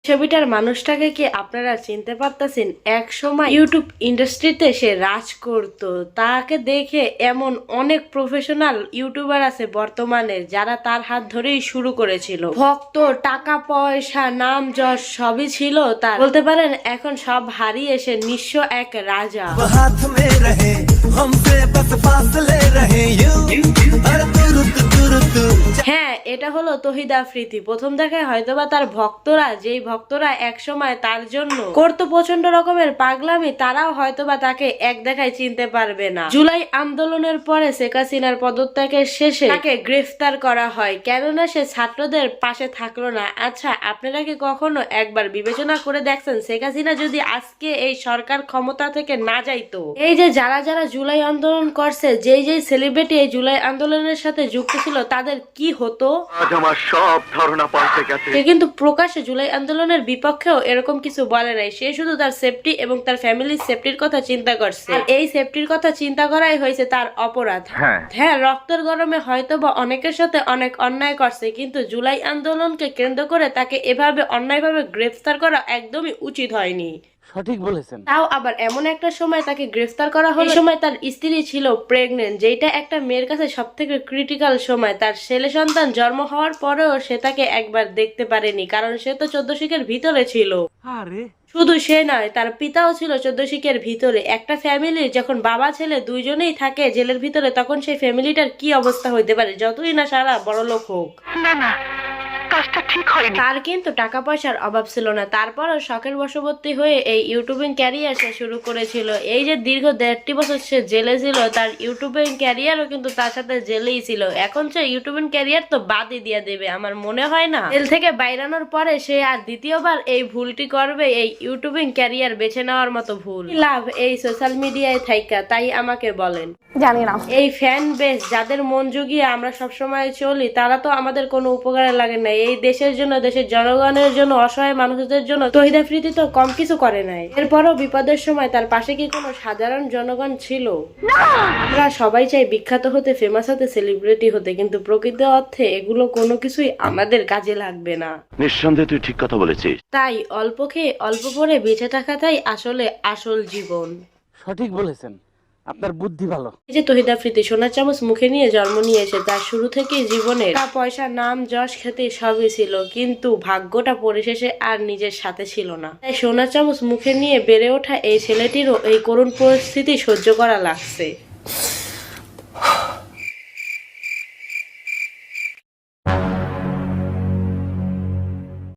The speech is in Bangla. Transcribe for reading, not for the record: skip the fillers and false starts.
ছবিটার মানুষটাকে কি আপনারা চিনতে পারতেছেন? এক সময় ইউটিউব ইন্ডাস্ট্রিতে সে রাজ করত। তাকে দেখে এমন অনেক প্রফেশনাল ইউটিউবার আছে বর্তমানে যারা তার হাত ধরেই শুরু করেছিল। ভক্ত, টাকা পয়সা, নাম যশ সবই ছিল তার। বলতে পারেন এখন সব হারিয়ে সে নিঃস্ব এক রাজা। হ্যাঁ, এটা হলো তহিদ আফ্রিদি। প্রথম দেখায় হয়তোবা তার ভক্তরা, যেই ভক্তরা এক সময় তার জন্য করতো প্রচন্ড রকমের পাগলামি, তারাও হয়তোবা তাকে এক দেখায় চিনতে পারবে না। জুলাই আন্দোলনের পরে শেখ হাসিনার পদত্যাগের শেষে তাকে গ্রেফতার করা হয়, কেননা সে ছাত্রদের পাশে থাকলো না। আচ্ছা, আপনারা কি কখনো একবার বিবেচনা করে দেখছেন শেখ হাসিনা যদি আজকে এই সরকার ক্ষমতা থেকে না যাইতো, এই যে যারা যারা জুলাই আন্দোলন করছে, যেই যেই সেলিব্রিটি এই জুলাই আন্দোলনের সাথে যুক্ত ছিল, তাদের কি হতো? সব ধারণা পাল্টে গেছে। সে কিন্তু প্রকাশ্যে জুলাই আন্দোলনের বিপক্ষেও এরকম কিছু বলে নাই। সে শুধু তার সেফটি এবং তার ফ্যামিলির সেফটির কথা চিন্তা করছে। আর এই সেফটির কথা চিন্তা করাই হয়েছে তার অপরাধ। হ্যাঁ, রক্তের গরমে হয়তো বা অনেকের সাথে অনেক অন্যায় করছে, কিন্তু জুলাই আন্দোলনকে কেন্দ্র করে তাকে এভাবে অন্যায়ভাবে গ্রেফতার করা একদমই উচিত হয়নি। সঠিক বলেছেন। তাও আবার এমন একটা সময় তাকে গ্রেফতার করা হলো, সময় তার স্ত্রী ছিল প্রেগনেন্ট, যেটা একটা মেয়ের কাছে সব থেকে ক্রিটিক্যাল সময়। তার ছেলে সন্তান জন্ম হওয়ার পরেও সে তাকে একবার দেখতে পারেনি, কারণ সে তো 14 শিখের ভিতরে ছিল। শুধু সে নয়, তার পিতাও ছিল 14 শিখের ভিতরে। একটা ফ্যামিলির যখন বাবা ছেলে দুইজনেই থাকে জেলের ভিতরে, তখন সেই ফ্যামিলিটার কি অবস্থা হইতে পারে, যতই না সারা বড় লোক হোক। তার কিন্তু টাকা পয়সার অভাব ছিল না, তারপরও শখের বশবর্তী হয়ে এই ইউটিউবিং ক্যারিয়ার সে শুরু করেছিল। এই যে দীর্ঘ 1.5 বছর সে জেলে ছিল, তার ইউটিউবিং ক্যারিয়ারও কিন্তু তার সাথে জেলেই ছিল। এখন সে ইউটিউবিং ক্যারিয়ার তো বাদই দিয়ে দেবে, আমার মনে হয় না জেল থেকে বাইরানোর পরে সে আর দ্বিতীয়বার এই ভুলটি করবে, এই ইউটিউবিং ক্যারিয়ার বেছে নেওয়ার মতো ভুল। লাভ এই সোশ্যাল মিডিয়ায় থাইকা, তাই আমাকে বলেন। জানি না, এই ফ্যান বেস যাদের মন জুগিয়ে আমরা সবসময় চলি, তারা তো আমাদের কোনো উপকারে লাগে না। এই দেশের জন্য, দেশের জনগণের জন্য, অসহায় মানুষদের জন্য তহিদ আফ্রিদি তো কম কিছু করে নাই। এরপরও বিপদের সময় তার পাশে কি কোনো সাধারণ জনগণ ছিল? আমরা সবাই চাই বিখ্যাত হতে, ফেমাস হতে, সেলিব্রিটি হতে, কিন্তু প্রকৃত অর্থে এগুলো কোনো কিছুই আমাদের কাজে লাগবে না। নিঃসন্দেহে তুই ঠিক কথা বলেছিস। তাই অল্প খেয়ে অল্প পরে বেঁচে থাকাটাই আসলে আসল জীবন। সঠিক বলেছেন, আপনার বুদ্ধি ভালো। এই যে তহিদ আফ্রিদি সোনার চামচ মুখে নিয়ে জন্ম নিয়েছে, তার শুরু থেকেই জীবনে টাকা পয়সা, নাম যশ, খ্যাতি সবই ছিল, কিন্তু ভাগ্যটা পরিশেষে আর নিজের সাথে ছিল না। তাই সোনার চামচ মুখে নিয়ে বেড়ে ওঠা এই ছেলেটিরও এই করুণ পরিস্থিতি সহ্য করা লাগছে।